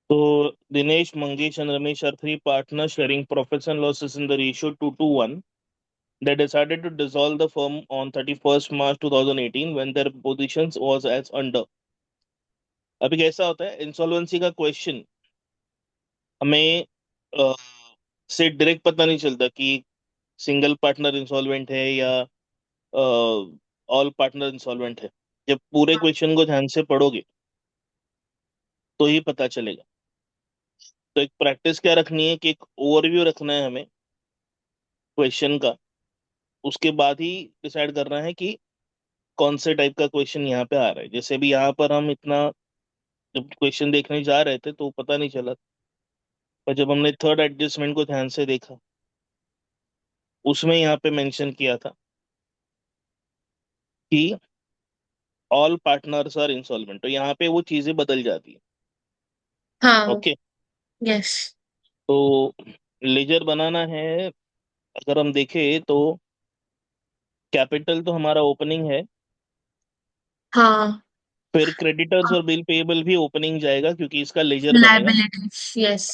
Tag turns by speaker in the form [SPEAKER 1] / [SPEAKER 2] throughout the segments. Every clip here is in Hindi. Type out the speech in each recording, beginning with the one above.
[SPEAKER 1] So Dinesh, Mangesh, and Ramesh are three partners sharing profits and losses in the ratio 2 to 1. They decided to dissolve the firm on 31st March 2018 when their positions was as under. अभी कैसा होता है इंसॉल्वेंसी का क्वेश्चन हमें अ, से डायरेक्ट पता नहीं चलता कि सिंगल पार्टनर इंसॉल्वेंट है या ऑल पार्टनर इंसॉल्वेंट है। जब पूरे क्वेश्चन को ध्यान से पढ़ोगे तो ही पता चलेगा। तो एक प्रैक्टिस क्या रखनी है कि एक ओवरव्यू रखना है हमें क्वेश्चन का। उसके बाद ही डिसाइड करना है कि कौन से टाइप का क्वेश्चन यहाँ पे आ रहा है। जैसे भी यहाँ पर हम इतना जब क्वेश्चन देखने जा रहे थे तो पता नहीं चला, पर जब हमने थर्ड एडजस्टमेंट को ध्यान से देखा उसमें यहाँ पे मेंशन किया था कि ऑल पार्टनर्स आर इंसॉल्वेंट, तो यहाँ पे वो चीजें बदल जाती है।
[SPEAKER 2] हाँ।
[SPEAKER 1] ओके।
[SPEAKER 2] यस।
[SPEAKER 1] तो लेजर बनाना है, अगर हम देखें तो कैपिटल तो हमारा ओपनिंग है,
[SPEAKER 2] हाँ।
[SPEAKER 1] फिर क्रेडिटर्स और बिल पेएबल भी ओपनिंग जाएगा क्योंकि इसका लेजर बनेगा।
[SPEAKER 2] लाइबिलिटीज। यस।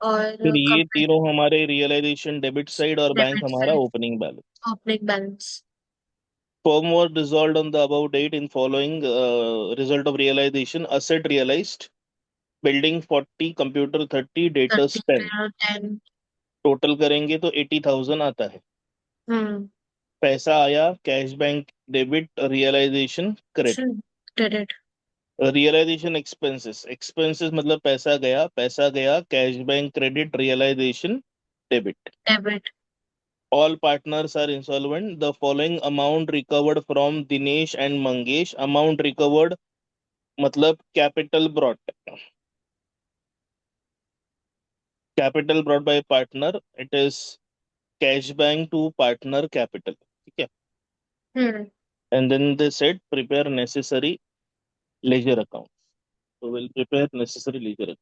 [SPEAKER 1] फिर
[SPEAKER 2] और
[SPEAKER 1] ये तीनों हमारे रियलाइजेशन डेबिट साइड और बैंक
[SPEAKER 2] डेबिट
[SPEAKER 1] हमारा
[SPEAKER 2] side,
[SPEAKER 1] opening balance.
[SPEAKER 2] Opening balance.
[SPEAKER 1] Firm was dissolved on the above date in following result of realization: asset realized, building 40, computer 30, debtors 10।
[SPEAKER 2] 30, 10।
[SPEAKER 1] Total करेंगे तो 80,000 आता है।
[SPEAKER 2] हम्म।
[SPEAKER 1] पैसा आया cash bank debit, realisation credit.
[SPEAKER 2] Credit.
[SPEAKER 1] Realisation expenses, expenses मतलब पैसा गया cash bank credit realisation debit.
[SPEAKER 2] Debit.
[SPEAKER 1] All partners are insolvent. The following amount recovered from Dinesh and Mangesh. Amount recovered मतलब capital brought by partner, it is cash bank to partner capital, ठीक है।
[SPEAKER 2] Hmm.
[SPEAKER 1] And then they said prepare necessary ledger account, तो will prepare necessary ledger account.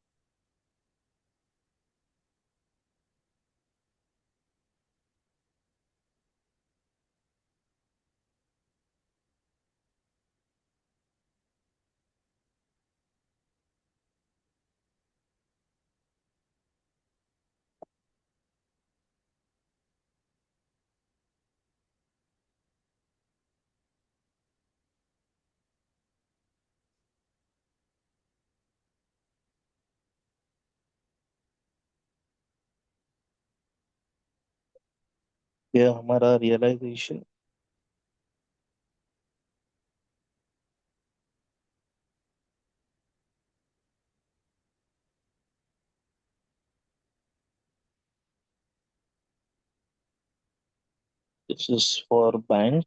[SPEAKER 1] ये हमारा realisation this is for bank.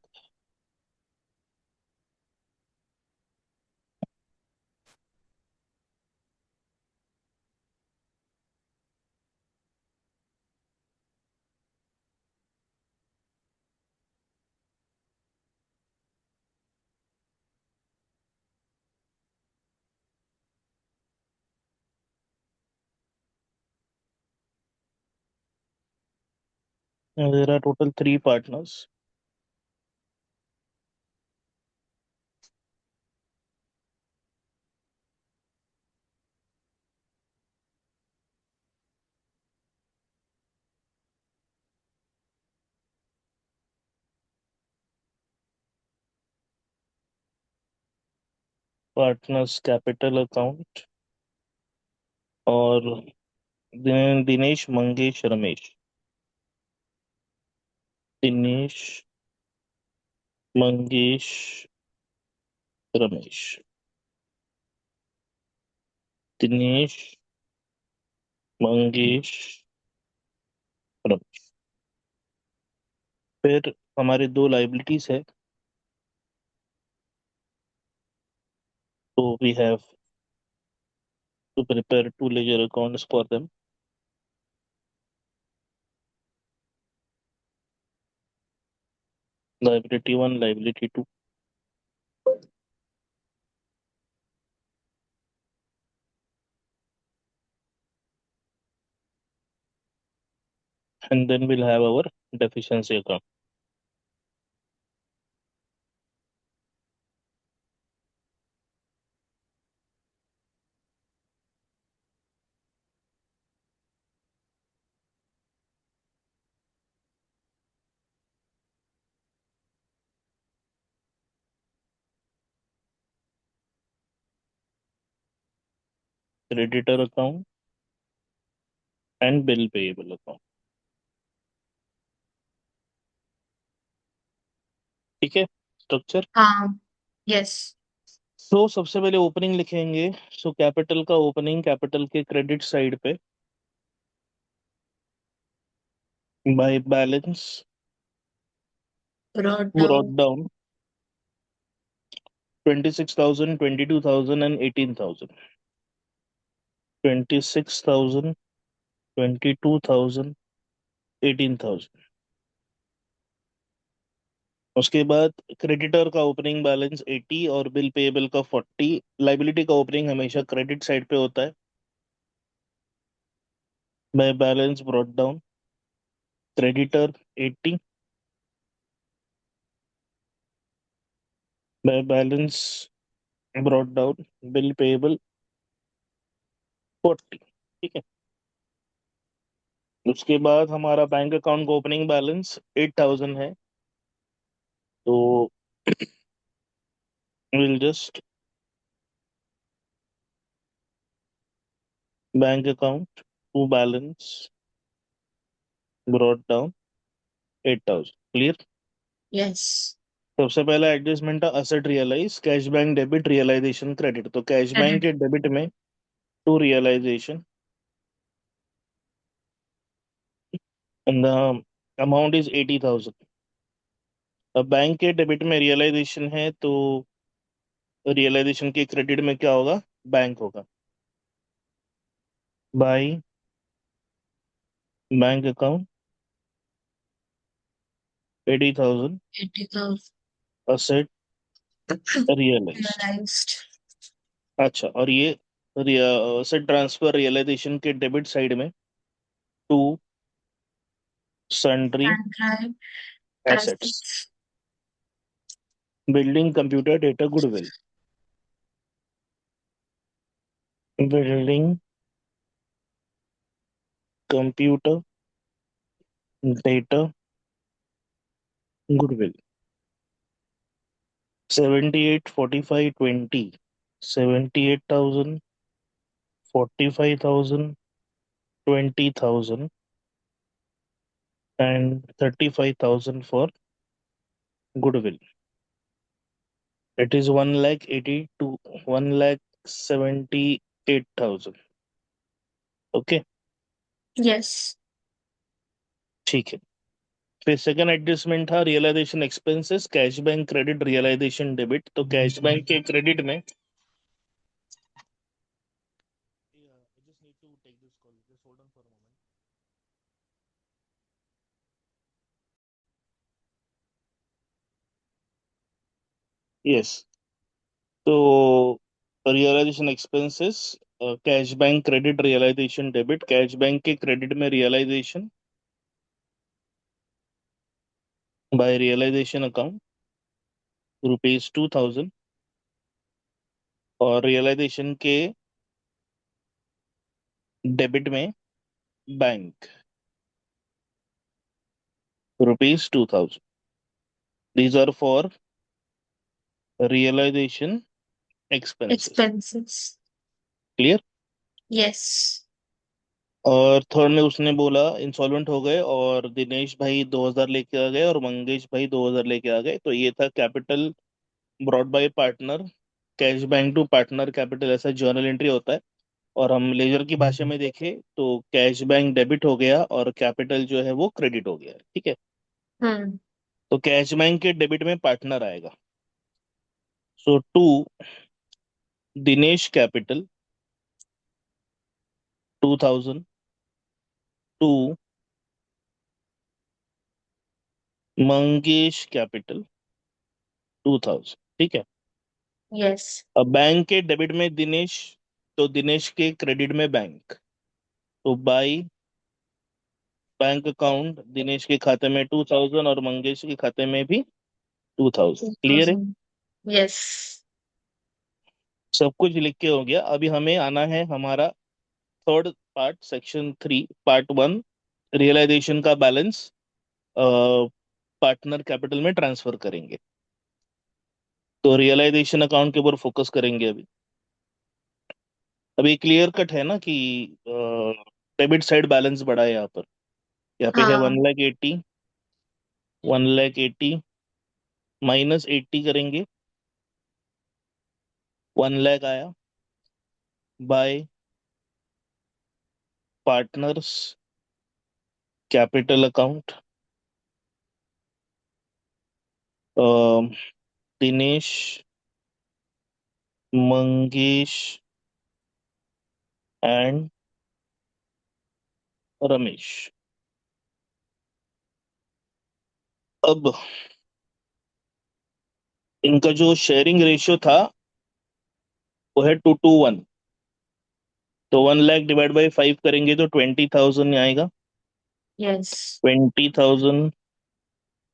[SPEAKER 1] There are total three partners. Partners capital account और दिनेश मंगेश रमेश। दिनेश मंगेश रमेश। दिनेश मंगेश रमेश। फिर हमारे दो लाइबिलिटीज है, तो we have to prepare two ledger accounts for them. Liability one, liability two, and then we'll have our deficiency account. Creditor account and bill payable account. ठीक है, स्ट्रक्चर।
[SPEAKER 2] हाँ। यस।
[SPEAKER 1] सो सबसे पहले ओपनिंग लिखेंगे। सो कैपिटल का ओपनिंग कैपिटल के क्रेडिट साइड पे bye balance
[SPEAKER 2] brought
[SPEAKER 1] brought
[SPEAKER 2] down.
[SPEAKER 1] Down 26,000, 22,000 and 18,000। 26,000, 22,000, 18,000। उसके बाद क्रेडिटर का ओपनिंग बैलेंस 80 और बिल पेएबल का 40। लाइबिलिटी का ओपनिंग हमेशा क्रेडिट साइड पे होता है। By balance brought down creditor 80 by balance brought down bill payable 40। ठीक है। उसके बाद हमारा बैंक अकाउंट का ओपनिंग बैलेंस 8,000 है। तो will just bank account to balance brought down 8,000। Clear.
[SPEAKER 2] Yes.
[SPEAKER 1] सबसे पहला एडजस्टमेंट था asset realise cash bank debit realisation credit. तो कैश बैंक
[SPEAKER 2] क्रेडिट।
[SPEAKER 1] के डेबिट में to realisation and the amount is 80,000। अब बैंक के डेबिट में रियलाइजेशन है तो रियलाइजेशन के क्रेडिट में क्या होगा, बैंक होगा। By bank account 80,000
[SPEAKER 2] 80,000
[SPEAKER 1] asset realised.
[SPEAKER 2] Realised.
[SPEAKER 1] अच्छा, और ये असेट ट्रांसफर रियलाइजेशन के डेबिट साइड में to sundry
[SPEAKER 2] and drive
[SPEAKER 1] assets
[SPEAKER 2] assets.
[SPEAKER 1] Building computer data goodwill. Building computer data goodwill 78, 45, 20। 78,000, 45,000, 20,000 and 35,000 for goodwill. It is 1,80 to 1,78,000। Okay,
[SPEAKER 2] yes.
[SPEAKER 1] ठीक है। फिर सेकंड एडजस्टमेंट था realisation expenses cash bank credit realisation debit. तो कैश बैंक के क्रेडिट में यस, तो realisation expenses cash bank credit realisation debit. Cash bank के क्रेडिट में रियलाइजेशन बाय रियलाइजेशन अकाउंट ₹2,000 और रियलाइजेशन के डेबिट में bank ₹2,000। These are for realisation expenses.
[SPEAKER 2] Expenses.
[SPEAKER 1] Clear.
[SPEAKER 2] Yes.
[SPEAKER 1] और थर्ड में उसने बोला इंसॉल्वेंट हो गए और दिनेश भाई 2,000 लेके आ गए और मंगेश भाई 2,000 लेके आ गए। तो ये था capital brought by partner cash bank to partner capital, ऐसा जर्नल एंट्री होता है। और हम लेजर की भाषा में देखें तो कैश बैंक डेबिट हो गया और कैपिटल जो है वो क्रेडिट हो गया। ठीक है।
[SPEAKER 2] हम्म।
[SPEAKER 1] तो कैश बैंक के डेबिट में पार्टनर आएगा। So to Dinesh capital 2,000 to Mangesh capital 2,000। ठीक है।
[SPEAKER 2] यस।
[SPEAKER 1] अब बैंक के डेबिट में दिनेश, तो दिनेश के क्रेडिट में बैंक। तो बाई बैंक अकाउंट दिनेश के खाते में 2,000 और मंगेश के खाते में भी 2,000। क्लियर है।
[SPEAKER 2] 2000। यस।
[SPEAKER 1] सब कुछ लिख के हो गया। अभी हमें आना है हमारा third part, section 3 part 1, realisation का बैलेंस पार्टनर कैपिटल में ट्रांसफर करेंगे। तो रियलाइजेशन अकाउंट के ऊपर फोकस करेंगे अभी। अभी क्लियर कट है ना कि डेबिट साइड बैलेंस बढ़ा है यहाँ पर। यहाँ पे है वन
[SPEAKER 2] हाँ।
[SPEAKER 1] लैख एट्टी 1,80,000 -80 करेंगे, 1 लाख आया। Bye partners capital account, Dinesh, Mangesh and Ramesh. अब इनका जो शेयरिंग रेशियो था वो है 2:1। तो 1 लाख डिवाइड बाई 5 करेंगे तो 20,000 आएगा।
[SPEAKER 2] Yes.
[SPEAKER 1] 20,000,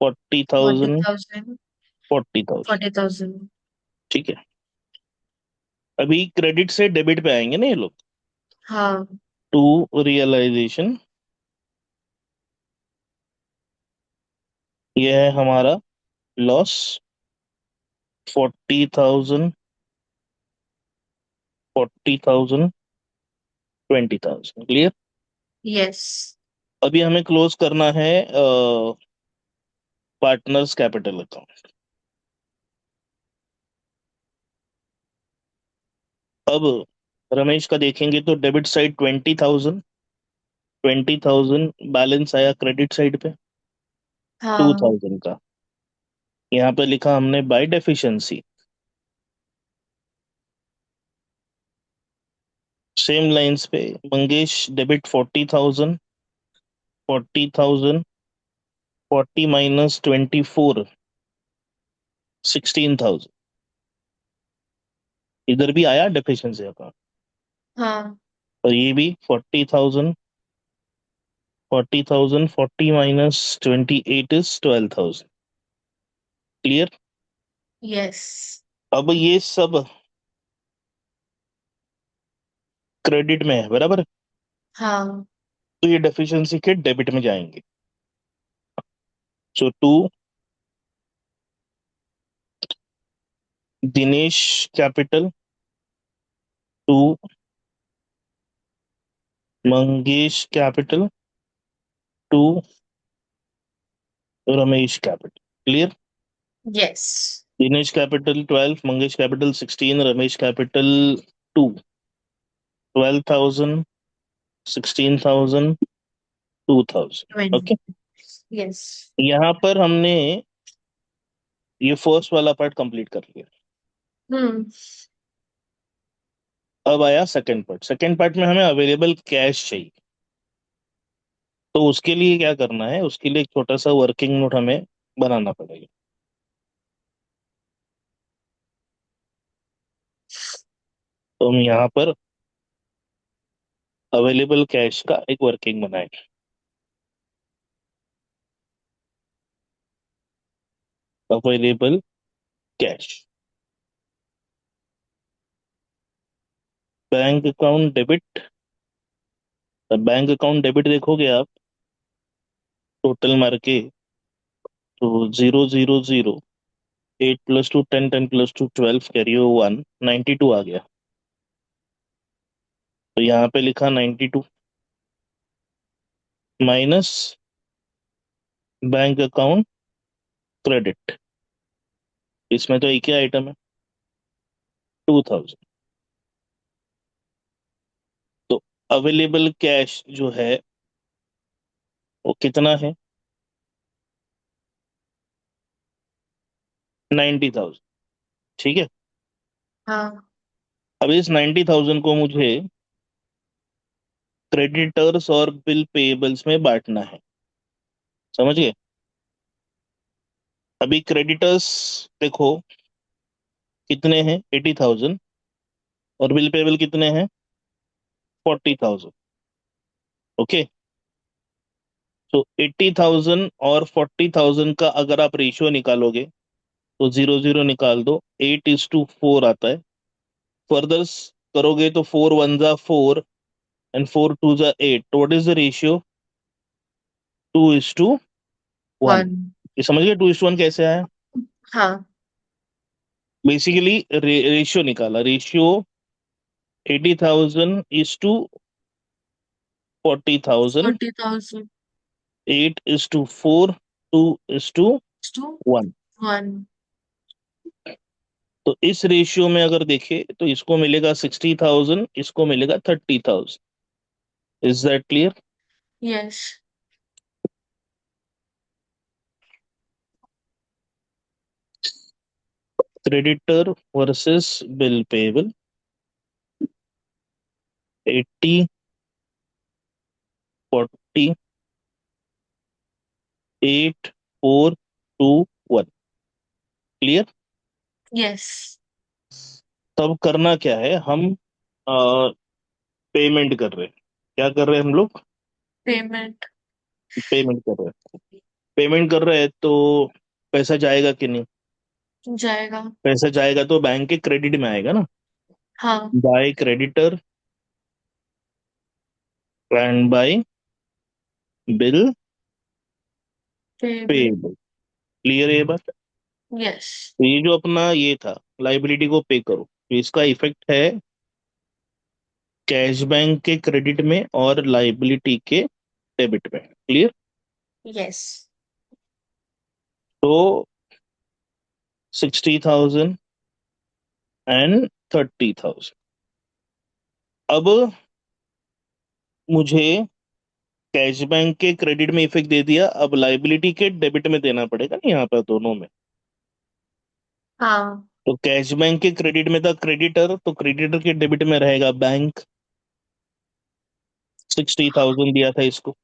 [SPEAKER 1] forty
[SPEAKER 2] forty
[SPEAKER 1] thousand
[SPEAKER 2] thousand
[SPEAKER 1] 40,000।
[SPEAKER 2] 40,000।
[SPEAKER 1] ठीक है। अभी क्रेडिट से डेबिट पे आएंगे ना ये लोग।
[SPEAKER 2] हाँ।
[SPEAKER 1] टू रियलाइजेशन, ये है हमारा लॉस, 40,000, 40,000, 20,000। क्लियर।
[SPEAKER 2] यस।
[SPEAKER 1] अभी हमें क्लोज करना है पार्टनर्स कैपिटल अकाउंट। अब रमेश का देखेंगे तो डेबिट साइड 20,000, 20,000 बैलेंस आया क्रेडिट साइड पे टू
[SPEAKER 2] हाँ।
[SPEAKER 1] थाउजेंड का। यहाँ पे लिखा हमने बाय डेफिशिएंसी। सेम लाइंस पे मंगेश डेबिट 40,000, 40,000, 40 -24, 16,000। इधर भी आया डेफिशिएंसी अकाउंट।
[SPEAKER 2] हाँ।
[SPEAKER 1] और ये भी 40,000, 40,000, 40 -28 इज 12,000। क्लियर।
[SPEAKER 2] यस।
[SPEAKER 1] अब ये सब क्रेडिट में है बराबर।
[SPEAKER 2] हाँ।
[SPEAKER 1] तो ये डेफिशिएंसी के डेबिट में जाएंगे। So to Dinesh capital, to Mangesh capital, to Ramesh capital. Clear.
[SPEAKER 2] Yes.
[SPEAKER 1] Dinesh capital 12, Mangesh capital 16, Ramesh capital 2। 12,000, 16,000, 2,000। Okay.
[SPEAKER 2] 20। Yes.
[SPEAKER 1] यहाँ पर हमने ये फर्स्ट वाला पार्ट कंप्लीट कर लिया।
[SPEAKER 2] हम्म।
[SPEAKER 1] अब आया सेकंड पार्ट। सेकंड पार्ट में हमें अवेलेबल कैश चाहिए। तो उसके लिए क्या करना है, उसके लिए एक छोटा सा वर्किंग नोट हमें बनाना पड़ेगा। तो हम यहाँ पर अवेलेबल कैश का एक वर्किंग बनाएंगे। Available cash, bank account debit. Bank account debit देखोगे आप, टोटल मार के तो 0, 0, 0, 8 + 2 10, 10 + 2 12, कैरी 1, 92 आ गया। तो यहाँ पे लिखा 92 माइनस बैंक अकाउंट क्रेडिट। इसमें तो एक ही आइटम है, 2,000। तो अवेलेबल कैश जो है वो कितना है, 90,000। ठीक है।
[SPEAKER 2] हाँ।
[SPEAKER 1] अब इस 90,000 को मुझे क्रेडिटर्स और बिल पेएबल्स में बांटना है। समझ गए। अभी क्रेडिटर्स देखो कितने हैं, 80,000। और बिल पेबल कितने हैं, 40,000। ओके। तो 80,000 और 40,000 का अगर आप रेशियो निकालोगे तो 0, 0 निकाल दो, 8:4 आता है। फर्दर करोगे तो 4 1 जा 4 एंड 4 2 जा 8। तो व्हाट इज द रेशियो, 2:1।
[SPEAKER 2] 1।
[SPEAKER 1] ये समझ गए 2:1 कैसे आया।
[SPEAKER 2] हाँ।
[SPEAKER 1] बेसिकली रेशियो निकाला, ratio 80,000 is to 40,000.
[SPEAKER 2] 40,000
[SPEAKER 1] 8 is to 4, 2 is to
[SPEAKER 2] to
[SPEAKER 1] 1.
[SPEAKER 2] 1.
[SPEAKER 1] तो इस रेशियो में अगर देखें तो इसको मिलेगा 60,000, इसको मिलेगा 30,000. Is that clear?
[SPEAKER 2] Yes.
[SPEAKER 1] Creditor versus bill payable. 80, 40, 8, 4, 2, 1. Clear?
[SPEAKER 2] Yes.
[SPEAKER 1] तब करना क्या है, हम पेमेंट कर रहे हैं. क्या कर रहे हैं हम लोग?
[SPEAKER 2] Payment.
[SPEAKER 1] पेमेंट कर रहे हैं. पेमेंट कर रहे हैं तो पैसा जाएगा कि नहीं?
[SPEAKER 2] जाएगा.
[SPEAKER 1] पैसा जाएगा तो बैंक के क्रेडिट में आएगा ना.
[SPEAKER 2] हाँ.
[SPEAKER 1] By creditor and by bill
[SPEAKER 2] Payable.
[SPEAKER 1] Payable. Clear है ये बात?
[SPEAKER 2] Yes.
[SPEAKER 1] तो ये जो अपना ये था, लाइबिलिटी को पे करो, तो इसका इफेक्ट है कैश बैंक के क्रेडिट में और लाइबिलिटी के डेबिट में. क्लियर?
[SPEAKER 2] Yes.
[SPEAKER 1] तो 60,000 एंड 30,000. अब मुझे कैश बैंक के क्रेडिट में इफेक्ट दे दिया, अब लाइबिलिटी के डेबिट में देना पड़ेगा ना यहाँ पर दोनों में.
[SPEAKER 2] हाँ.
[SPEAKER 1] तो कैश बैंक के क्रेडिट में था क्रेडिटर, तो क्रेडिटर के डेबिट में रहेगा बैंक. 60,000 दिया था इसको.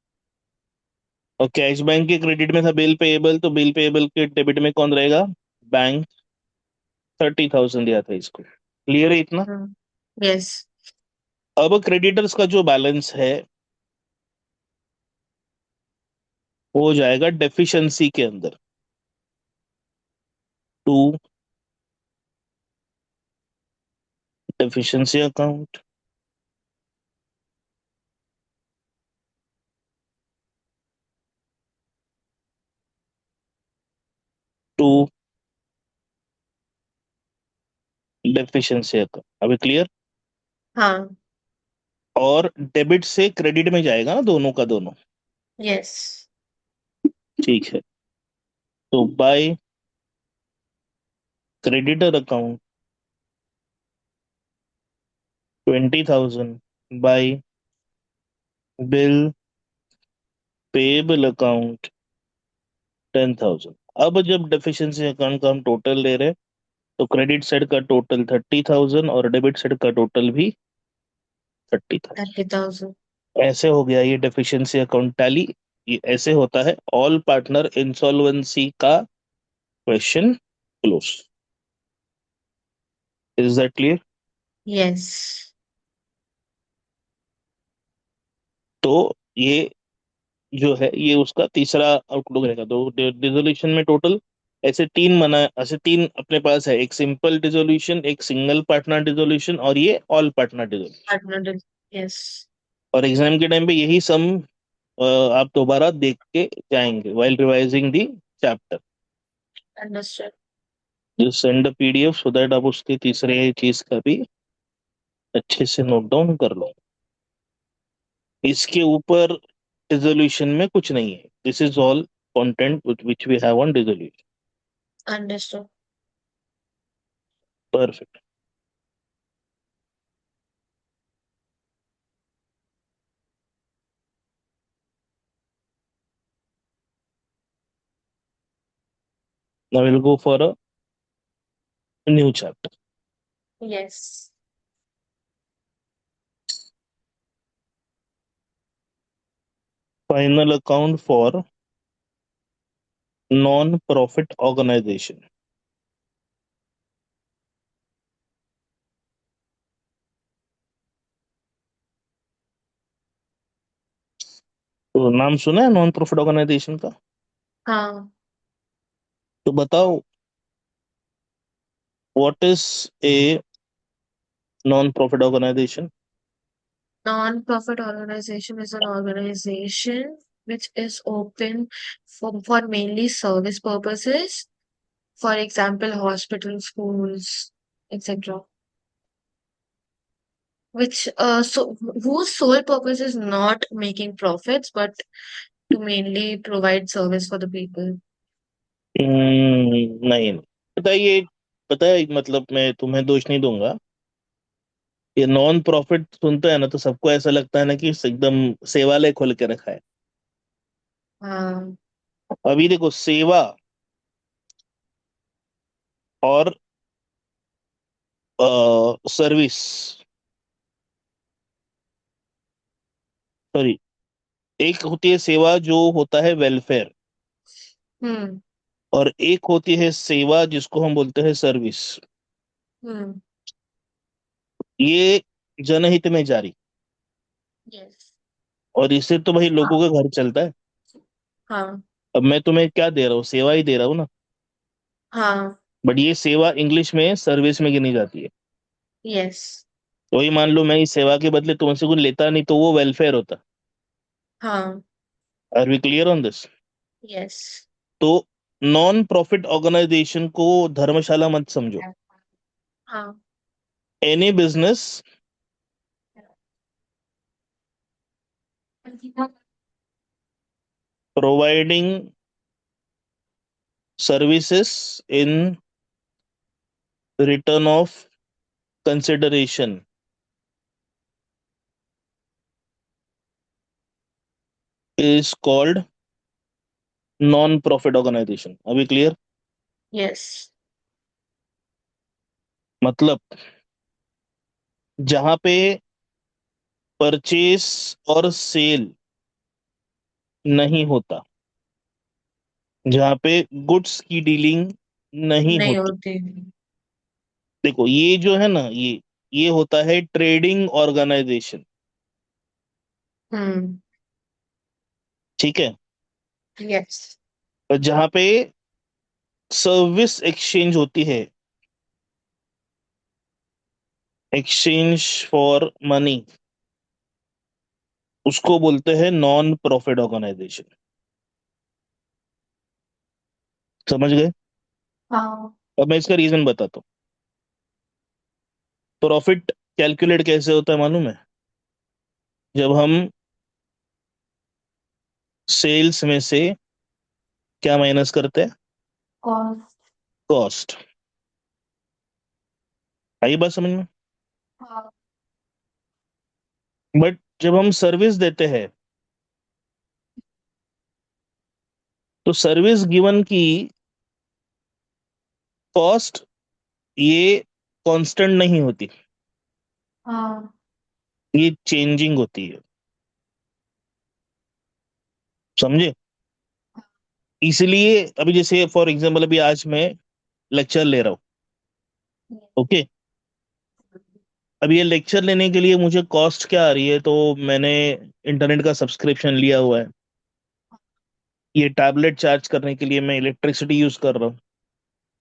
[SPEAKER 1] और कैश बैंक के क्रेडिट में था बिल पेएबल, तो बिल पेएबल के डेबिट में कौन रहेगा? बैंक. 30,000 दिया था इसको. क्लियर है इतना?
[SPEAKER 2] Yes.
[SPEAKER 1] अब क्रेडिटर्स का जो बैलेंस है वो हो जाएगा डेफिशिएंसी के अंदर. To deficiency account. To deficiency account. अभी क्लियर?
[SPEAKER 2] हाँ.
[SPEAKER 1] और डेबिट से क्रेडिट में जाएगा ना दोनों का दोनों.
[SPEAKER 2] Yes.
[SPEAKER 1] ठीक है. तो by creditor account 20,000, by bill payable account 10,000. अब जब डेफिशिएंसी अकाउंट का हम टोटल ले रहे हैं तो क्रेडिट साइड का टोटल 30,000 और डेबिट साइड का टोटल भी 30,000.
[SPEAKER 2] 30,000.
[SPEAKER 1] ऐसे हो गया ये डेफिशिएंसी अकाउंट टैली. ये ऐसे होता है ऑल पार्टनर इंसॉल्वेंसी का question close. Is that clear?
[SPEAKER 2] Yes.
[SPEAKER 1] तो ये जो है ये उसका तीसरा आउटलुक रहेगा. तो डिसोल्यूशन में टोटल ऐसे तीन अपने पास है. एक सिंपल डिसोल्यूशन, एक सिंगल पार्टनर डिसोल्यूशन और ये all partner dissolution.
[SPEAKER 2] Partner. Yes.
[SPEAKER 1] और एग्जाम के टाइम पे यही सम आप दोबारा देख के जाएंगे while revising the chapter.
[SPEAKER 2] Understood.
[SPEAKER 1] Just send the PDF so that आप उसके तीसरे चीज का भी अच्छे से नोट डाउन कर लो. इसके ऊपर डिसोल्यूशन में कुछ नहीं है. This is all content which we have on dissolution.
[SPEAKER 2] Understood.
[SPEAKER 1] Perfect. Now we'll go for a new chapter.
[SPEAKER 2] Yes.
[SPEAKER 1] Final account for non-profit organization. तो नाम सुना है नॉन प्रॉफिट ऑर्गेनाइजेशन का?
[SPEAKER 2] हाँ.
[SPEAKER 1] तो बताओ what is a non profit organisation?
[SPEAKER 2] Non-profit organization is an organization which is open for mainly service purposes. For example, hospitals, schools, etc. whose sole purpose is not making profits, but to mainly provide service for the people.
[SPEAKER 1] नहीं, पता है ये, पता है मतलब मैं तुम्हें दोष नहीं दूंगा। ये नॉन प्रॉफिट सुनते हैं ना तो सबको ऐसा लगता है ना कि एकदम सेवालय खोल के रखा है।
[SPEAKER 2] हाँ।
[SPEAKER 1] अभी देखो, सेवा और सर्विस, सॉरी, एक होती है सेवा जो होता है वेलफेयर,
[SPEAKER 2] हम्म।
[SPEAKER 1] और एक होती है सेवा जिसको हम बोलते हैं सर्विस।
[SPEAKER 2] हम्म।
[SPEAKER 1] ये जनहित में जारी,
[SPEAKER 2] यस।
[SPEAKER 1] और इससे तो भाई लोगों का घर चलता है।
[SPEAKER 2] हाँ।
[SPEAKER 1] अब मैं तुम्हें क्या दे रहा हूँ, सेवा ही दे रहा हूँ ना।
[SPEAKER 2] हाँ।
[SPEAKER 1] बट ये सेवा इंग्लिश में सर्विस में गिनी जाती है।
[SPEAKER 2] यस।
[SPEAKER 1] तो वही मान लो मैं इस सेवा के बदले तुमसे कुछ लेता नहीं तो वो वेलफेयर होता।
[SPEAKER 2] हाँ।
[SPEAKER 1] Are we clear on this?
[SPEAKER 2] Yes.
[SPEAKER 1] तो नॉन प्रॉफिट ऑर्गेनाइजेशन को धर्मशाला मत समझो।
[SPEAKER 2] हाँ।
[SPEAKER 1] Any business providing services in return of consideration is called non profit organisation. अभी क्लियर?
[SPEAKER 2] यस।
[SPEAKER 1] मतलब जहां पे परचेस और सेल नहीं होता, जहां पे गुड्स की डीलिंग नहीं
[SPEAKER 2] नहीं
[SPEAKER 1] होती।
[SPEAKER 2] होती।
[SPEAKER 1] देखो ये जो है ना, ये होता है ट्रेडिंग ऑर्गेनाइजेशन।
[SPEAKER 2] हम्म।
[SPEAKER 1] ठीक है।
[SPEAKER 2] यस।
[SPEAKER 1] और जहां पे सर्विस एक्सचेंज होती है, एक्सचेंज फॉर मनी, उसको बोलते हैं नॉन प्रॉफिट ऑर्गेनाइजेशन। समझ गए?
[SPEAKER 2] हाँ।
[SPEAKER 1] अब मैं इसका रीजन बताता हूँ। प्रॉफिट कैलकुलेट कैसे होता है मालूम है? जब हम सेल्स में से क्या माइनस करते हैं?
[SPEAKER 2] कॉस्ट।
[SPEAKER 1] कॉस्ट। आई बात समझ में?
[SPEAKER 2] हाँ।
[SPEAKER 1] बट जब हम सर्विस देते हैं तो सर्विस गिवन की कॉस्ट ये कांस्टेंट नहीं होती,
[SPEAKER 2] हाँ।
[SPEAKER 1] ये चेंजिंग होती है। समझे? इसलिए अभी जैसे फॉर एग्जांपल अभी आज मैं लेक्चर ले रहा हूँ। ओके। अब ये लेक्चर लेने के लिए मुझे कॉस्ट क्या आ रही है, तो मैंने इंटरनेट का सब्सक्रिप्शन लिया हुआ है। ये टैबलेट चार्ज करने के लिए मैं इलेक्ट्रिसिटी यूज कर रहा हूँ।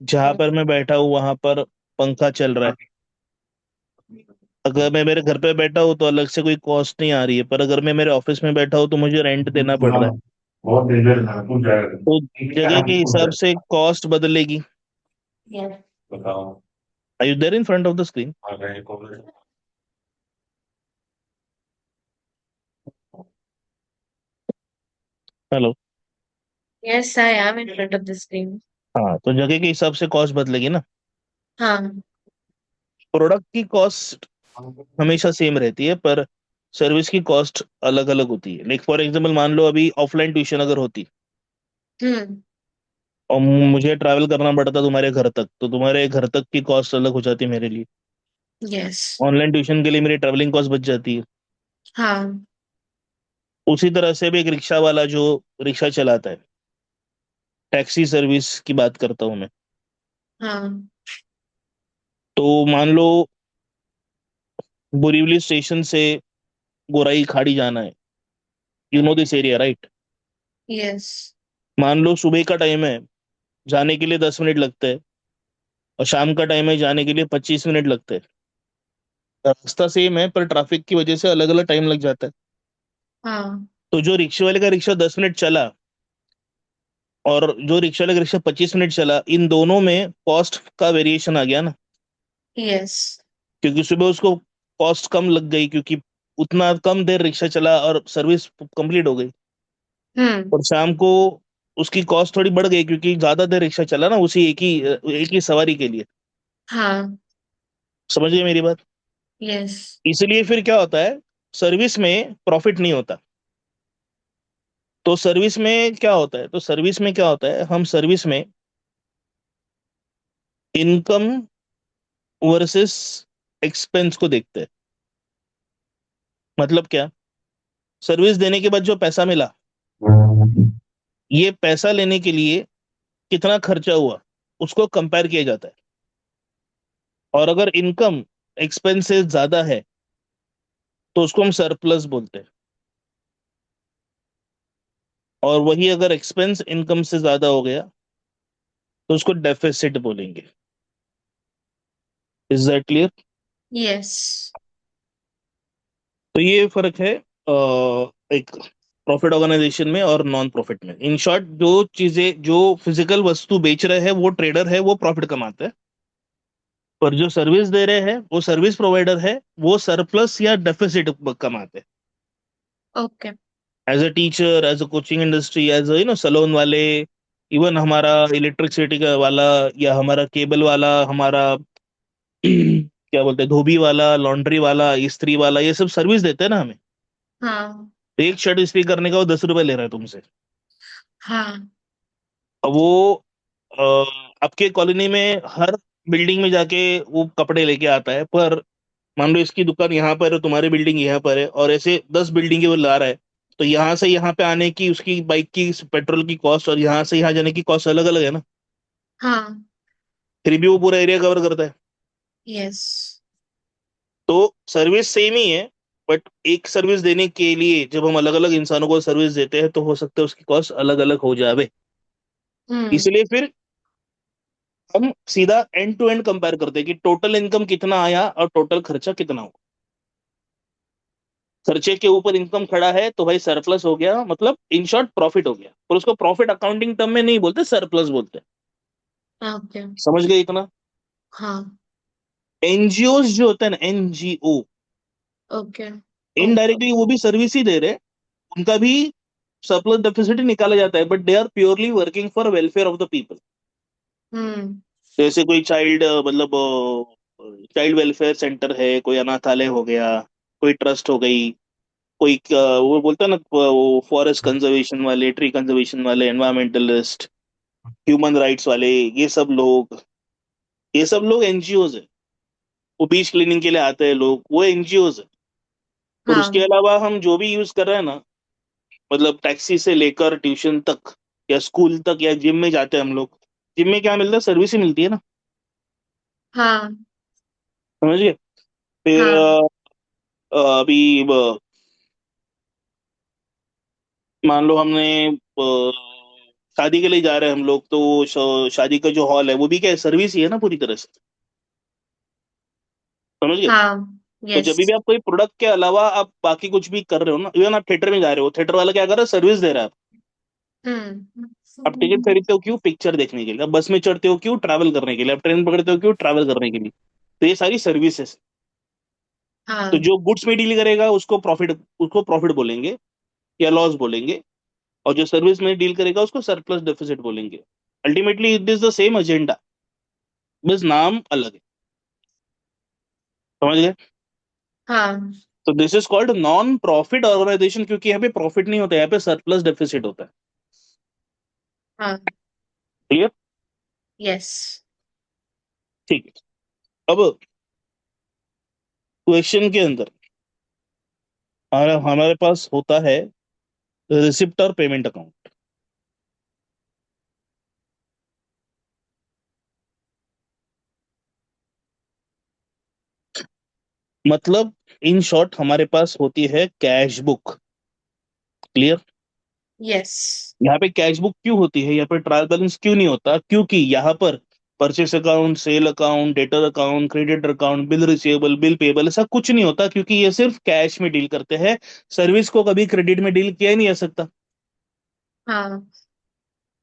[SPEAKER 1] जहां पर मैं बैठा हूँ वहां पर पंखा चल रहा है। अगर मैं मेरे घर पे बैठा हूँ तो अलग से कोई कॉस्ट नहीं आ रही है, पर अगर मैं मेरे ऑफिस में बैठा हूँ तो मुझे रेंट देना पड़ रहा है।
[SPEAKER 3] बहुत डेंजर था, पूछ जाएगा।
[SPEAKER 1] तो
[SPEAKER 3] ठीक है,
[SPEAKER 1] जगह
[SPEAKER 3] हम
[SPEAKER 1] के
[SPEAKER 3] पूछ
[SPEAKER 1] हिसाब
[SPEAKER 3] जाए।
[SPEAKER 1] से कॉस्ट बदलेगी।
[SPEAKER 2] यस।
[SPEAKER 3] बताओ।
[SPEAKER 1] Are you there in front of the screen?
[SPEAKER 3] आ गए college.
[SPEAKER 1] Hello.
[SPEAKER 2] Yes, I am in front of the screen.
[SPEAKER 1] हाँ, तो जगह के हिसाब से कॉस्ट बदलेगी ना।
[SPEAKER 2] हाँ।
[SPEAKER 1] प्रोडक्ट की कॉस्ट हमेशा सेम रहती है, पर सर्विस की कॉस्ट अलग अलग होती है। लाइक फॉर एग्जांपल मान लो अभी ऑफलाइन ट्यूशन अगर होती
[SPEAKER 2] हम्म।
[SPEAKER 1] और मुझे ट्रैवल करना पड़ता तुम्हारे घर तक, तो तुम्हारे घर तक की कॉस्ट अलग हो जाती है मेरे लिए।
[SPEAKER 2] यस।
[SPEAKER 1] ऑनलाइन ट्यूशन के लिए मेरी ट्रैवलिंग कॉस्ट बच जाती है।
[SPEAKER 2] हाँ।
[SPEAKER 1] उसी तरह से भी एक रिक्शा वाला जो रिक्शा चलाता है, टैक्सी सर्विस की बात करता हूँ मैं।
[SPEAKER 2] हाँ।
[SPEAKER 1] तो मान लो बोरीवली स्टेशन से गोराई खाड़ी जाना है। You know this area right?
[SPEAKER 2] Yes.
[SPEAKER 1] मान लो सुबह का टाइम है, जाने के लिए 10 मिनट लगते हैं, और शाम का टाइम है, जाने के लिए 25 मिनट लगते हैं। रास्ता सेम है पर ट्रैफिक की वजह से अलग अलग टाइम लग जाता है।
[SPEAKER 2] हाँ।
[SPEAKER 1] तो जो रिक्शे वाले का रिक्शा 10 मिनट चला और जो रिक्शा वाले का रिक्शा 25 मिनट चला, इन दोनों में कॉस्ट का वेरिएशन आ गया ना।
[SPEAKER 2] यस।
[SPEAKER 1] क्योंकि सुबह उसको कॉस्ट कम लग गई क्योंकि उतना कम देर रिक्शा चला और सर्विस कंप्लीट हो गई।
[SPEAKER 2] हम्म।
[SPEAKER 1] और शाम को उसकी कॉस्ट थोड़ी बढ़ गई क्योंकि ज्यादा देर रिक्शा चला ना, उसी एक ही सवारी के लिए।
[SPEAKER 2] हाँ।
[SPEAKER 1] समझ गए मेरी बात?
[SPEAKER 2] यस।
[SPEAKER 1] इसलिए फिर क्या होता है, सर्विस में प्रॉफिट नहीं होता। तो सर्विस में क्या होता है, हम सर्विस में इनकम वर्सेस एक्सपेंस को देखते हैं। मतलब क्या, सर्विस देने के बाद जो पैसा मिला, ये पैसा लेने के लिए कितना खर्चा हुआ, उसको कंपेयर किया जाता है। और अगर इनकम एक्सपेंसेस ज्यादा है तो उसको हम सरप्लस बोलते हैं। और वही अगर एक्सपेंस इनकम से ज्यादा हो गया तो उसको डेफिसिट बोलेंगे। Is that clear?
[SPEAKER 2] यस।
[SPEAKER 1] तो ये फर्क है एक प्रॉफिट ऑर्गेनाइजेशन में और नॉन प्रॉफिट में। इन शॉर्ट, जो चीजें, जो फिजिकल वस्तु बेच रहे हैं वो ट्रेडर है, वो प्रॉफिट कमाते हैं। पर जो सर्विस दे रहे हैं, वो सर्विस प्रोवाइडर है, वो सरप्लस या डेफिसिट कमाते हैं।
[SPEAKER 2] Okay.
[SPEAKER 1] As a teacher, as a coaching industry, as salon वाले, इवन हमारा इलेक्ट्रिसिटी का वाला, या हमारा केबल वाला, हमारा क्या बोलते हैं, धोबी वाला, लॉन्ड्री वाला, इस्त्री वाला, ये सब सर्विस देते हैं ना हमें।
[SPEAKER 2] हाँ।
[SPEAKER 1] तो एक शर्ट इस्त्री करने का वो 10 रुपए ले रहा है तुमसे।
[SPEAKER 2] हाँ।
[SPEAKER 1] अब वो अ, आपके कॉलोनी में हर बिल्डिंग में जाके वो कपड़े लेके आता है, पर मान लो इसकी दुकान यहाँ पर है, तुम्हारी बिल्डिंग यहाँ पर है, और ऐसे 10 बिल्डिंग वो ला रहा है। तो यहाँ से यहाँ पे आने की उसकी बाइक की पेट्रोल की कॉस्ट और यहाँ से यहाँ जाने की कॉस्ट अलग अलग है ना।
[SPEAKER 2] हाँ।
[SPEAKER 1] फिर भी वो पूरा एरिया कवर करता है।
[SPEAKER 2] यस।
[SPEAKER 1] तो सर्विस सेम ही है, बट एक सर्विस देने के लिए जब हम अलग अलग इंसानों को सर्विस देते हैं तो हो सकता है उसकी कॉस्ट अलग अलग हो जावे।
[SPEAKER 2] हम्म।
[SPEAKER 1] इसलिए फिर हम सीधा एंड टू एंड कंपेयर करते हैं कि टोटल इनकम कितना आया और टोटल खर्चा कितना हुआ। खर्चे के ऊपर इनकम खड़ा है तो भाई सरप्लस हो गया, मतलब इन शॉर्ट प्रॉफिट हो गया। और उसको प्रॉफिट अकाउंटिंग टर्म में नहीं बोलते, सरप्लस बोलते हैं।
[SPEAKER 2] ओके।
[SPEAKER 1] समझ गए इतना?
[SPEAKER 2] हाँ।
[SPEAKER 1] एनजीओ जो होता है ना, एनजीओ,
[SPEAKER 2] ओके।
[SPEAKER 1] इनडायरेक्टली वो भी सर्विस ही दे रहे हैं। उनका भी सरप्लस डेफिसिट निकाला जाता है, but they are purely working for welfare of the people.
[SPEAKER 2] Hmm.
[SPEAKER 1] जैसे कोई चाइल्ड, मतलब चाइल्ड वेलफेयर सेंटर है, कोई अनाथालय हो गया, कोई ट्रस्ट हो गई, कोई वो बोलता है ना, वो फॉरेस्ट कंजर्वेशन वाले, ट्री कंजर्वेशन वाले, एनवायरमेंटलिस्ट, ह्यूमन राइट्स वाले, ये सब लोग एनजीओज है। वो बीच क्लीनिंग के लिए आते हैं लोग, वो एनजीओज है। और उसके
[SPEAKER 2] हाँ।
[SPEAKER 1] अलावा हम जो भी यूज कर रहे हैं ना, मतलब टैक्सी से लेकर ट्यूशन तक, या स्कूल तक, या जिम में जाते हैं हम लोग, जिम में क्या मिलता है, सर्विस ही मिलती है ना।
[SPEAKER 2] हाँ।
[SPEAKER 1] समझिए? फिर
[SPEAKER 2] हाँ।
[SPEAKER 1] अभी मान लो हमने शादी के लिए जा रहे हैं हम लोग, तो वो शादी का जो हॉल है वो भी क्या है, सर्विस ही है ना पूरी तरह से। समझ गए?
[SPEAKER 2] हाँ।
[SPEAKER 1] तो जब
[SPEAKER 2] यस।
[SPEAKER 1] भी आप कोई प्रोडक्ट के अलावा आप बाकी कुछ भी कर रहे हो ना, इवन आप थिएटर में जा रहे हो, थिएटर वाला क्या कर रहा है, सर्विस दे रहा है। आप टिकट
[SPEAKER 2] हम्म।
[SPEAKER 1] खरीदते हो क्यों, पिक्चर देखने के लिए। आप बस में चढ़ते हो क्यों, ट्रैवल करने के लिए। आप ट्रेन पकड़ते हो क्यों, ट्रैवल करने के लिए। तो ये सारी सर्विसेज। तो
[SPEAKER 2] हाँ।
[SPEAKER 1] जो गुड्स में डील करेगा उसको प्रॉफिट बोलेंगे या लॉस बोलेंगे। और जो सर्विस में डील करेगा उसको सरप्लस डेफिसिट बोलेंगे। Ultimately it is the same agenda, बस नाम अलग है। समझ गए?
[SPEAKER 2] हाँ।
[SPEAKER 1] तो this is called non profit organisation, क्योंकि यहाँ पे प्रॉफिट नहीं होता, यहाँ पे सरप्लस डेफिसिट होता है।
[SPEAKER 2] हाँ।
[SPEAKER 1] क्लियर?
[SPEAKER 2] यस।
[SPEAKER 1] ठीक है। अब क्वेश्चन के अंदर हमारे पास होता है रिसिप्ट और पेमेंट अकाउंट। मतलब इन शॉर्ट हमारे पास होती है कैश बुक। क्लियर?
[SPEAKER 2] यस।
[SPEAKER 1] यहाँ पे कैश बुक क्यों होती है, यहाँ पे ट्रायल बैलेंस क्यों नहीं होता? क्योंकि यहाँ पर purchase account, sale account, debtor account, creditor account, bill receivable, bill payable, ऐसा कुछ नहीं होता, क्योंकि ये सिर्फ कैश में डील करते हैं। सर्विस को कभी क्रेडिट में डील किया ही नहीं जा सकता।
[SPEAKER 2] हाँ।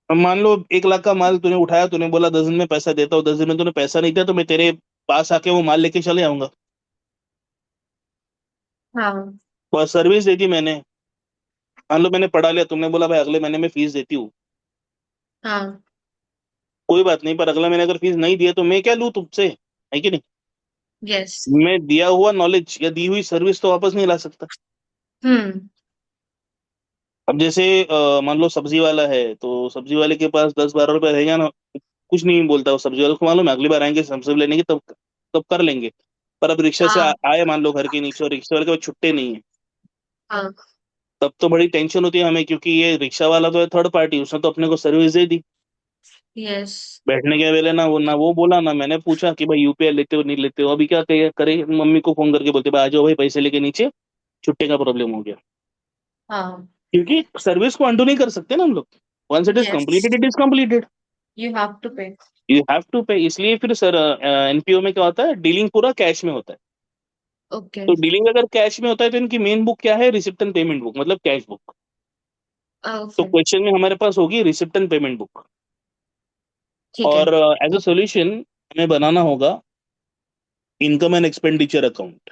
[SPEAKER 1] अब मान लो 1 लाख का माल तूने उठाया, तूने बोला 10 दिन में पैसा देता हूँ, 10 दिन में तूने पैसा नहीं दिया, तो मैं तेरे पास आके वो माल लेके चले आऊंगा।
[SPEAKER 2] हाँ
[SPEAKER 1] और सर्विस दे दी मैंने, मान लो मैंने पढ़ा लिया, तुमने बोला भाई अगले महीने में फीस देती हूँ,
[SPEAKER 2] हाँ।
[SPEAKER 1] कोई बात नहीं, पर अगले महीने अगर फीस नहीं दिया तो मैं क्या लूँ तुमसे, है कि नहीं?
[SPEAKER 2] यस।
[SPEAKER 1] मैं दिया हुआ नॉलेज या दी हुई सर्विस तो वापस नहीं ला सकता।
[SPEAKER 2] हम्म।
[SPEAKER 1] अब जैसे मान लो सब्जी वाला है, तो सब्जी वाले के पास 10-12 रुपए रहेगा ना, कुछ नहीं बोलता, वो सब्जी वाले को मालूम है अगली बार आएंगे सब्जी लेने की, तब तब कर लेंगे। पर अब रिक्शा से
[SPEAKER 2] हाँ
[SPEAKER 1] आए मान लो घर के नीचे, और रिक्शा वाले के पास छुट्टे नहीं है,
[SPEAKER 2] हाँ।
[SPEAKER 1] तब तो बड़ी टेंशन होती है हमें, क्योंकि ये रिक्शा वाला तो है थर्ड पार्टी, उसने तो अपने को सर्विस दे दी।
[SPEAKER 2] यस।
[SPEAKER 1] बैठने के वेले ना वो बोला, ना मैंने पूछा कि भाई यूपीआई लेते हो नहीं लेते हो, अभी क्या करे, मम्मी को फोन करके बोलते भाई आ जाओ भाई पैसे लेके नीचे, छुट्टे का प्रॉब्लम हो गया।
[SPEAKER 2] हाँ।
[SPEAKER 1] क्योंकि सर्विस को अंडू नहीं कर सकते ना हम लोग, once it is
[SPEAKER 2] yes.
[SPEAKER 1] Completed it is completed,
[SPEAKER 2] you have to pay.
[SPEAKER 1] You have to pay. इसलिए फिर सर एनपीओ में क्या होता है, डीलिंग पूरा कैश में होता है।
[SPEAKER 2] ओके।
[SPEAKER 1] तो डीलिंग अगर कैश में होता है तो इनकी मेन बुक क्या है, रिसिप्ट एंड पेमेंट बुक, मतलब कैश बुक। तो
[SPEAKER 2] ओके।
[SPEAKER 1] क्वेश्चन में हमारे पास होगी रिसिप्ट एंड पेमेंट बुक।
[SPEAKER 2] ठीक है।
[SPEAKER 1] और एज अ सॉल्यूशन हमें बनाना होगा income and expenditure account,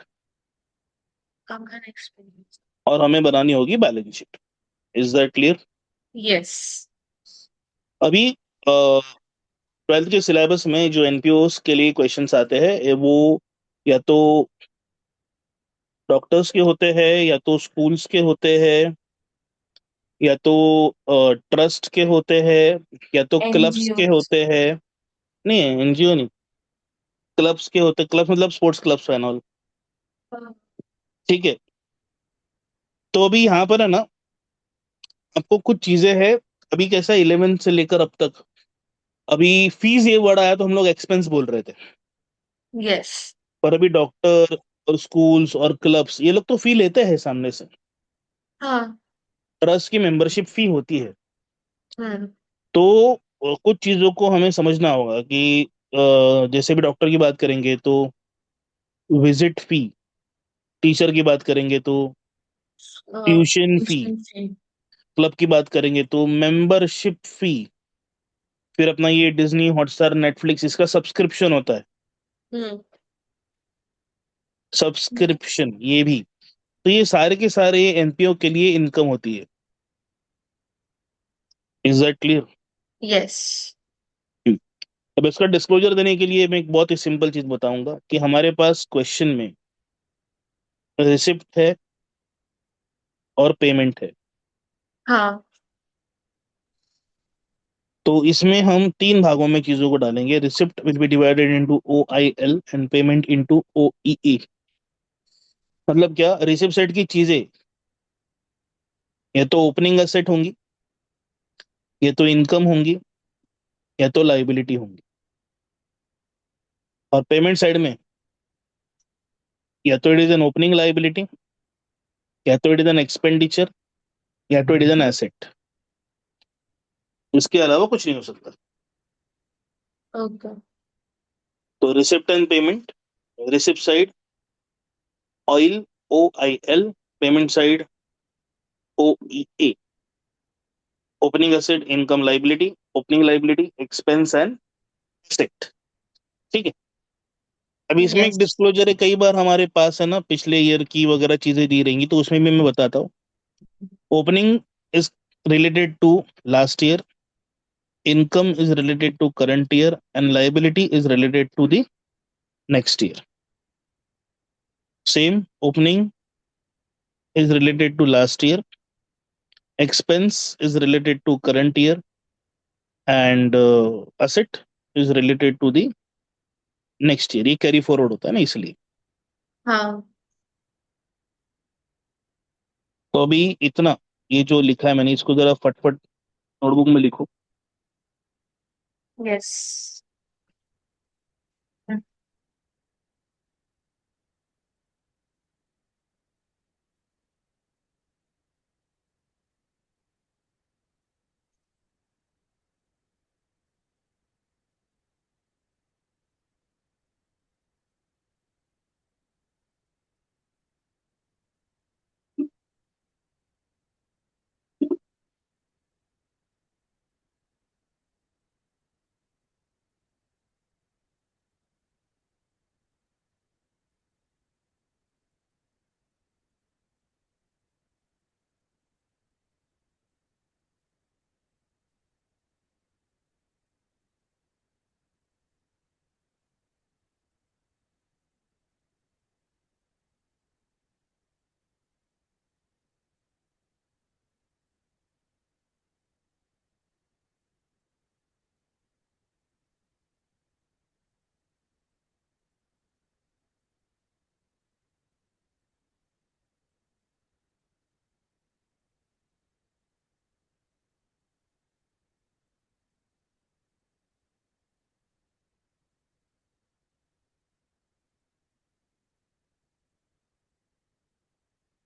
[SPEAKER 2] come an experience.
[SPEAKER 1] और हमें बनानी होगी balance sheet. Is that clear?
[SPEAKER 2] Yes.
[SPEAKER 1] अभी ट्वेल्थ के सिलेबस में जो एनपीओस के लिए क्वेश्चंस आते हैं वो या तो डॉक्टर्स के होते हैं, या तो स्कूल्स के होते हैं, या तो ट्रस्ट के होते हैं, या तो क्लब्स
[SPEAKER 2] एनजीओ।
[SPEAKER 1] के होते हैं। नहीं, एनजीओ नहीं, क्लब्स के होते, क्लब मतलब स्पोर्ट्स क्लब्स एंड ऑल। ठीक है, तो अभी यहाँ पर है ना, आपको कुछ चीजें हैं। अभी कैसा 11 से लेकर अब तक, अभी फीस ये वर्ड आया तो हम लोग एक्सपेंस बोल रहे थे,
[SPEAKER 2] यस।
[SPEAKER 1] पर अभी डॉक्टर और स्कूल्स और क्लब्स ये लोग तो फी लेते हैं सामने से।
[SPEAKER 2] हाँ।
[SPEAKER 1] ट्रस्ट की मेंबरशिप फी होती है।
[SPEAKER 2] हम्म।
[SPEAKER 1] तो कुछ चीजों को हमें समझना होगा कि जैसे भी डॉक्टर की बात करेंगे तो विजिट फी, टीचर की बात करेंगे तो tuition fee,
[SPEAKER 2] tuition fee.
[SPEAKER 1] Club की बात करेंगे तो मेंबरशिप फी, फिर अपना ये डिज्नी हॉटस्टार नेटफ्लिक्स इसका सब्सक्रिप्शन होता है,
[SPEAKER 2] हम्म।
[SPEAKER 1] सब्सक्रिप्शन ये भी। तो ये सारे के सारे एनपीओ के लिए इनकम होती है। Is that clear?
[SPEAKER 2] यस।
[SPEAKER 1] अब इसका डिस्क्लोजर देने के लिए मैं एक बहुत ही सिंपल चीज बताऊंगा कि हमारे पास क्वेश्चन में रिसिप्ट है और पेमेंट है।
[SPEAKER 2] हाँ।
[SPEAKER 1] तो इसमें हम तीन भागों में चीजों को डालेंगे, receipt will be divided into O I L and payment into O E E. मतलब क्या, रिसिप्ट साइड की चीजें या तो ओपनिंग असेट होंगी, या तो इनकम होंगी, या तो लाइबिलिटी होंगी। और पेमेंट साइड में या तो it is an opening liability, या तो इट इज एन एक्सपेंडिचर, या तो इट इज एन एसेट। इसके अलावा कुछ नहीं हो सकता।
[SPEAKER 2] ओके।
[SPEAKER 1] तो receipt and payment, receipt side oil, O I L, payment side O E A, opening asset income liability, opening liability expense and asset. ठीक है, अभी इसमें एक
[SPEAKER 2] यस।
[SPEAKER 1] डिस्क्लोजर है, कई बार हमारे पास है ना पिछले ईयर की वगैरह चीजें दी रहेंगी, तो उसमें भी मैं बताता हूँ। Opening is related to last year, income is related to current year, and liability is related to the next year. Same, opening is related to last year, expense is related to current year, and asset is related to the next year। ये कैरी फॉरवर्ड होता है ना, इसलिए।
[SPEAKER 2] हाँ।
[SPEAKER 1] तो अभी इतना, ये जो लिखा है मैंने इसको जरा फटफट नोटबुक में लिखो।
[SPEAKER 2] यस।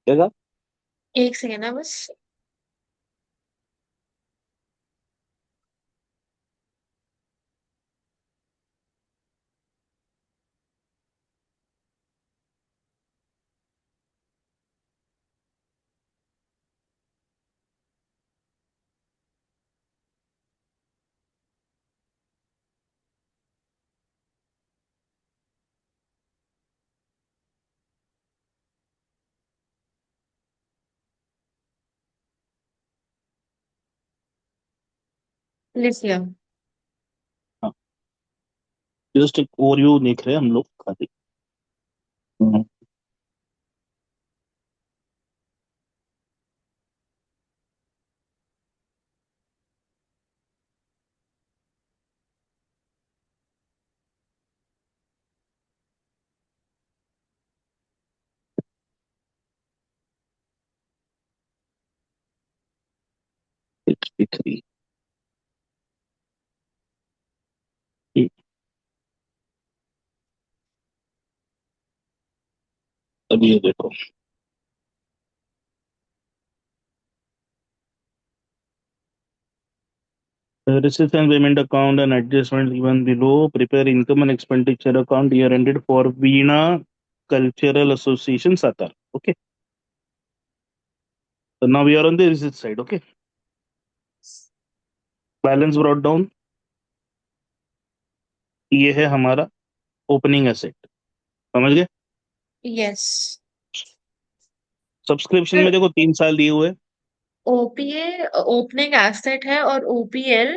[SPEAKER 1] क्या कहा?
[SPEAKER 2] एक सेकेंड है बस। लिख लिया।
[SPEAKER 1] हाँ, जस्ट एक ओवरव्यू देख रहे हैं हम लोग खाली। हम्म, दिख रही। अभी ये देखो, receipt and payment account and adjustment given below. Prepare income and expenditure account year ended for Veena Cultural Association Satar. Okay. So now we are on the receipt side. Okay. Balance brought down. ये है हमारा ओपनिंग एसेट, समझ गए?
[SPEAKER 2] यस।
[SPEAKER 1] सब्सक्रिप्शन
[SPEAKER 2] सर
[SPEAKER 1] में देखो 3 साल दिए हुए।
[SPEAKER 2] ओपीए ओपनिंग एसेट है और ओपीएल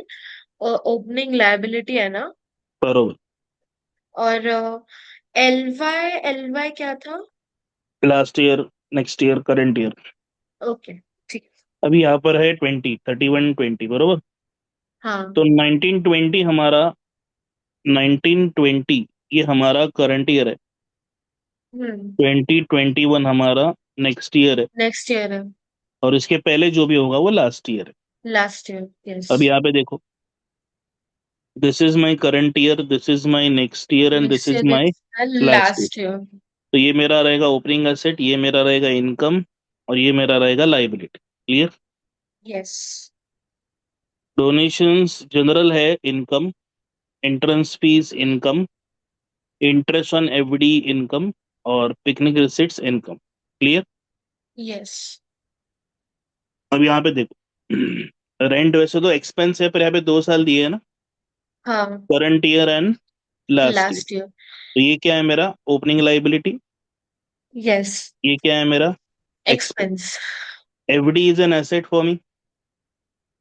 [SPEAKER 2] ओपनिंग लायबिलिटी है ना।
[SPEAKER 1] बरोबर।
[SPEAKER 2] और एलवाई एलवाई क्या था?
[SPEAKER 1] Last year, next year, current year.
[SPEAKER 2] Okay ठीक है।
[SPEAKER 1] अभी यहाँ पर है 20, 31, 20, बरोबर।
[SPEAKER 2] हाँ।
[SPEAKER 1] तो 1920 हमारा, 1920 ये हमारा करंट ईयर है। 2021 हमारा नेक्स्ट ईयर है।
[SPEAKER 2] नेक्स्ट ईयर है।
[SPEAKER 1] और इसके पहले जो भी होगा वो लास्ट ईयर है।
[SPEAKER 2] Last year yes.
[SPEAKER 1] अब यहाँ पे देखो, this is my current year, this is my next year and this
[SPEAKER 2] next
[SPEAKER 1] is
[SPEAKER 2] year
[SPEAKER 1] my last year.
[SPEAKER 2] Last year.
[SPEAKER 1] तो ये मेरा रहेगा ओपनिंग एसेट, ये मेरा रहेगा इनकम, और ये मेरा रहेगा liability. Clear?
[SPEAKER 2] Yes.
[SPEAKER 1] Donations general है income, entrance fees income, interest on FD income, और picnic receipts income. Clear?
[SPEAKER 2] Yes.
[SPEAKER 1] अब यहाँ पे देखो, रेंट वैसे तो एक्सपेंस है, पर यहाँ पे 2 साल दिए है ना,
[SPEAKER 2] हाँ।
[SPEAKER 1] Current year and last year.
[SPEAKER 2] Last year.
[SPEAKER 1] तो ये क्या है मेरा ओपनिंग लाइबिलिटी,
[SPEAKER 2] यस।
[SPEAKER 1] ये क्या है मेरा expense.
[SPEAKER 2] Expense.
[SPEAKER 1] FD is an asset for me,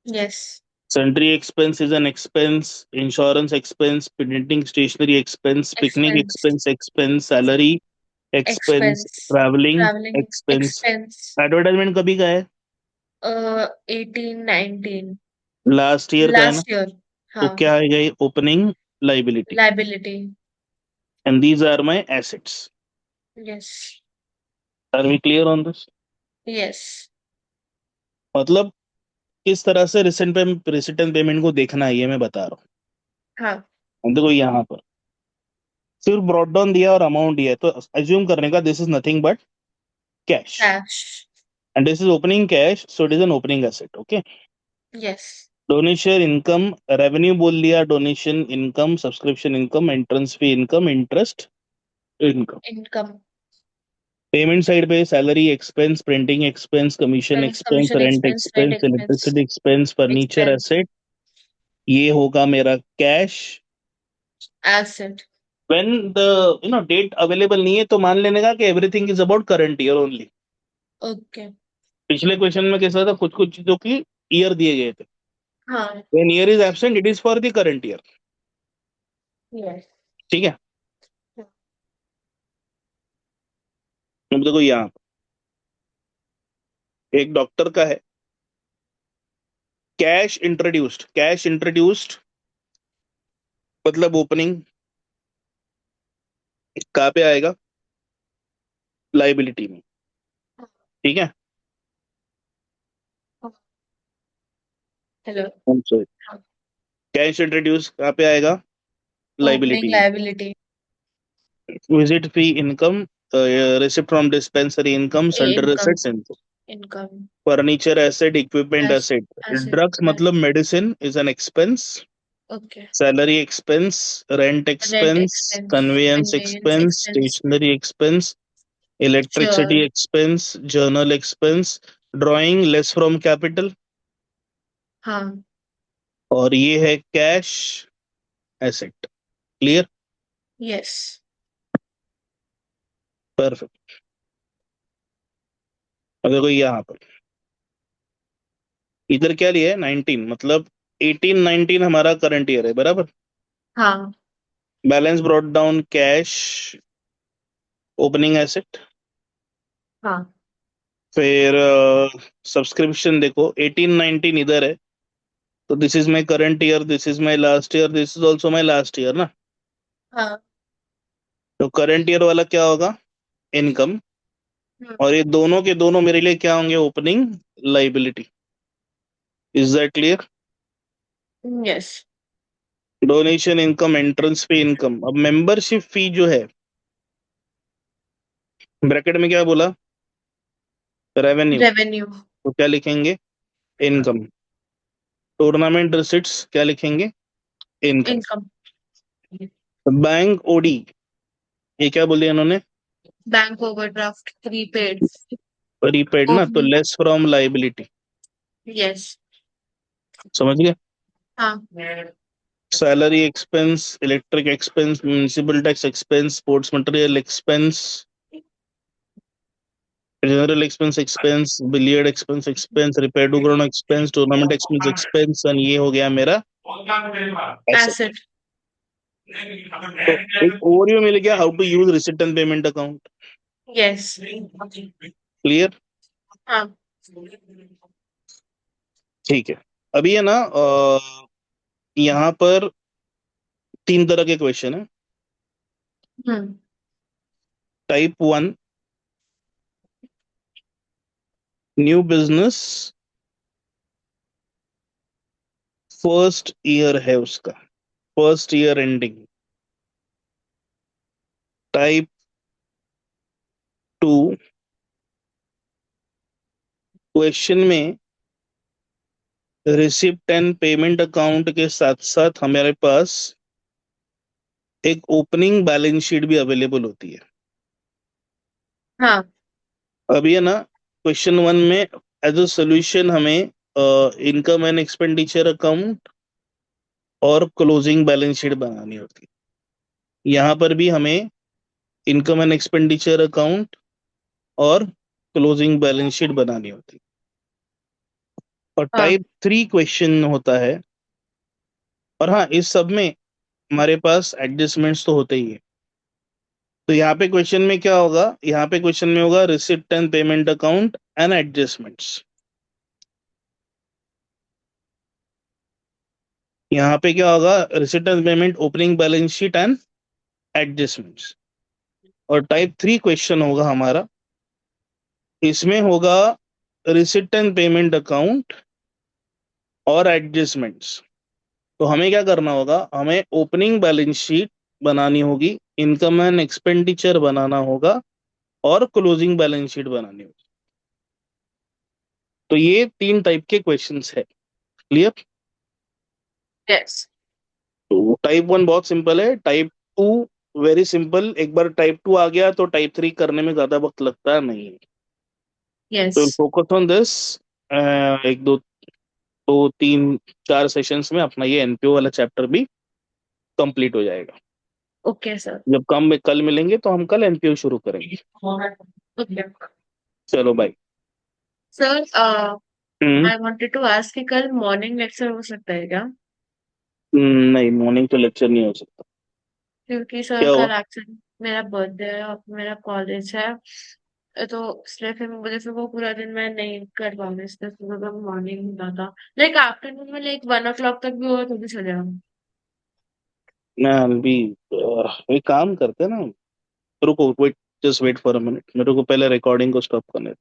[SPEAKER 2] yes.
[SPEAKER 1] sundry expense is an expense, insurance expense, printing stationery expense, picnic
[SPEAKER 2] expense.
[SPEAKER 1] expense, salary expense,
[SPEAKER 2] expense.
[SPEAKER 1] traveling
[SPEAKER 2] travelling
[SPEAKER 1] expense।
[SPEAKER 2] Expense.
[SPEAKER 1] Advertisement कभी का है?
[SPEAKER 2] 18-19।
[SPEAKER 1] लास्ट ईयर का है ना।
[SPEAKER 2] Last year.
[SPEAKER 1] तो
[SPEAKER 2] हाँ।
[SPEAKER 1] क्या है गई opening liability,
[SPEAKER 2] liability.
[SPEAKER 1] And these are my assets.
[SPEAKER 2] Yes.
[SPEAKER 1] Are we clear on this?
[SPEAKER 2] Yes.
[SPEAKER 1] मतलब किस तरह से रिसिटेंट पेमेंट को देखना है ये मैं बता रहा
[SPEAKER 2] हाँ।
[SPEAKER 1] हूँ। देखो यहाँ पर सिर्फ ब्रॉड डाउन दिया और अमाउंट दिया है, तो अज्यूम करने का this is nothing but cash,
[SPEAKER 2] cash.
[SPEAKER 1] and this is opening cash, so it is an opening asset. Okay.
[SPEAKER 2] Yes.
[SPEAKER 1] Donation income, revenue बोल दिया, donation income, subscription income, entrance fee income, interest income.
[SPEAKER 2] Income.
[SPEAKER 1] Payment side पे salary expense, printing expense, commission
[SPEAKER 2] expense
[SPEAKER 1] expense,
[SPEAKER 2] commission
[SPEAKER 1] rent
[SPEAKER 2] expense rent
[SPEAKER 1] expense,
[SPEAKER 2] expense
[SPEAKER 1] electricity expense, furniture
[SPEAKER 2] expense
[SPEAKER 1] asset, ये होगा मेरा cash.
[SPEAKER 2] Asset.
[SPEAKER 1] When the date available नहीं है तो मान लेने का कि everything is about current year only.
[SPEAKER 2] Okay.
[SPEAKER 1] पिछले क्वेश्चन में कैसा था, कुछ कुछ चीजों की ईयर दिए गए थे।
[SPEAKER 2] हाँ।
[SPEAKER 1] When year is absent it is for the current year.
[SPEAKER 2] Yes.
[SPEAKER 1] ठीक है। अब देखो यहाँ एक डॉक्टर का है, कैश इंट्रोड्यूस्ड मतलब ओपनिंग कहाँ पे आएगा, लाइबिलिटी में। ठीक है।
[SPEAKER 2] हेलो।
[SPEAKER 1] कैश इंट्रोड्यूस कहाँ पे आएगा,
[SPEAKER 2] ओपनिंग
[SPEAKER 1] लाइबिलिटी में।
[SPEAKER 2] Liability.
[SPEAKER 1] Visit fee income, receipt from dispensary incomes under
[SPEAKER 2] Income,
[SPEAKER 1] assets income.
[SPEAKER 2] income,
[SPEAKER 1] Furniture asset, equipment
[SPEAKER 2] as
[SPEAKER 1] asset.
[SPEAKER 2] asset,
[SPEAKER 1] Drugs
[SPEAKER 2] as
[SPEAKER 1] मतलब medicine is an expense.
[SPEAKER 2] okay.
[SPEAKER 1] Salary expense, rent
[SPEAKER 2] Rent
[SPEAKER 1] expense,
[SPEAKER 2] expense,
[SPEAKER 1] conveyance
[SPEAKER 2] conveyance
[SPEAKER 1] expense,
[SPEAKER 2] expense,
[SPEAKER 1] stationery expense, electricity
[SPEAKER 2] sure.
[SPEAKER 1] expense, journal expense, drawing less from capital,
[SPEAKER 2] हाँ,
[SPEAKER 1] और ये है cash asset. Clear?
[SPEAKER 2] yes.
[SPEAKER 1] Perfect. अब देखो यहाँ पर इधर क्या लिया है 19, मतलब 18-19 हमारा करंट ईयर है, बराबर.
[SPEAKER 2] हाँ,
[SPEAKER 1] balance brought down cash, opening asset.
[SPEAKER 2] हाँ,
[SPEAKER 1] फिर सब्सक्रिप्शन देखो 18-19 इधर है, तो this is my current year, this is my last year, this is also my last year ना.
[SPEAKER 2] हाँ.
[SPEAKER 1] तो करंट ईयर वाला क्या होगा? इनकम.
[SPEAKER 2] हम्म,
[SPEAKER 1] और ये दोनों के दोनों मेरे लिए क्या होंगे? Opening liability. Is that clear?
[SPEAKER 2] yes.
[SPEAKER 1] Donation income, entrance fee income. अब मेंबरशिप फी जो है, ब्रैकेट में क्या बोला? रेवेन्यू.
[SPEAKER 2] Revenue,
[SPEAKER 1] तो क्या लिखेंगे? इनकम. टूर्नामेंट रिसिट्स क्या लिखेंगे? इनकम.
[SPEAKER 2] income.
[SPEAKER 1] बैंक ओडी, ये क्या बोलिए इन्होंने?
[SPEAKER 2] Bank overdraft, prepaid.
[SPEAKER 1] प्रीपेड ना, तो
[SPEAKER 2] Opening,
[SPEAKER 1] less from liability.
[SPEAKER 2] yes.
[SPEAKER 1] समझ गए?
[SPEAKER 2] हाँ,
[SPEAKER 1] salary expense, electric expense, municipal tax expense, sports material expense, general expense, billiard expense, repair to ground expense, tournament expense, और ये हो गया मेरा एसेट.
[SPEAKER 2] asset,
[SPEAKER 1] तो एक ओवरव्यू मिल गया how to use receipt and payment account.
[SPEAKER 2] yes.
[SPEAKER 1] Clear?
[SPEAKER 2] हाँ,
[SPEAKER 1] ठीक है. अभी है ना, यहाँ पर 3 तरह के क्वेश्चन है.
[SPEAKER 2] Hmm,
[SPEAKER 1] type 1, new business, first year है उसका, first year ending. Type 2, question में रिसिप्ट एंड पेमेंट अकाउंट के साथ साथ हमारे पास एक ओपनिंग बैलेंस शीट भी अवेलेबल होती है.
[SPEAKER 2] हाँ,
[SPEAKER 1] अभी है ना, क्वेश्चन 1 में एज अ सोल्यूशन हमें इनकम एंड एक्सपेंडिचर अकाउंट और क्लोजिंग बैलेंस शीट बनानी होती है. यहाँ पर भी हमें इनकम एंड एक्सपेंडिचर अकाउंट और क्लोजिंग बैलेंस शीट बनानी होती है. और
[SPEAKER 2] हाँ,
[SPEAKER 1] टाइप 3 क्वेश्चन होता है, और हाँ इस सब में हमारे पास एडजस्टमेंट्स तो होते ही है. तो यहाँ पे क्वेश्चन में क्या होगा? यहाँ पे क्वेश्चन में होगा receipt and payment account and adjustments. यहाँ पे क्या होगा? Receipt and payment, opening balance sheet and adjustments. और टाइप 3 क्वेश्चन होगा हमारा, इसमें होगा रिसिप्ट एंड पेमेंट अकाउंट और एडजस्टमेंट्स. तो हमें क्या करना होगा? हमें ओपनिंग बैलेंस शीट बनानी होगी, इनकम एंड एक्सपेंडिचर बनाना होगा, और क्लोजिंग बैलेंस शीट बनानी होगी. तो ये 3 टाइप के क्वेश्चंस है. क्लियर?
[SPEAKER 2] yes.
[SPEAKER 1] तो टाइप 1 बहुत सिंपल है, टाइप 2 वेरी सिंपल. एक बार टाइप 2 आ गया तो टाइप 3 करने में ज्यादा वक्त लगता नहीं. तो
[SPEAKER 2] Yes.
[SPEAKER 1] Focus on this. एक दो दो तीन 4 सेशंस में अपना ये एनपीओ वाला चैप्टर भी कंप्लीट हो जाएगा.
[SPEAKER 2] Okay, sir.
[SPEAKER 1] जब कल मिलेंगे तो हम कल एनपीओ शुरू करेंगे.
[SPEAKER 2] Okay.
[SPEAKER 1] चलो बाय.
[SPEAKER 2] Sir,
[SPEAKER 1] हम्म.
[SPEAKER 2] I wanted to ask कि कल मॉर्निंग लेक्चर हो सकता है क्या?
[SPEAKER 1] नहीं, मॉर्निंग तो लेक्चर नहीं हो सकता.
[SPEAKER 2] क्योंकि सर
[SPEAKER 1] क्या हुआ?
[SPEAKER 2] कल एक्चुअली मेरा बर्थडे है और मेरा कॉलेज है, तो इसलिए फिर मुझे फिर वो पूरा दिन मैं नहीं कर पाऊंगी, इसलिए फिर मैं मॉर्निंग होता था, लाइक आफ्टरनून में लाइक 1 o'clock तक भी हो तो भी चलेगा.
[SPEAKER 1] मैं अभी एक काम करते हैं ना. रुको, wait, just wait for a minute. मेरे को पहले रिकॉर्डिंग को स्टॉप करने दो.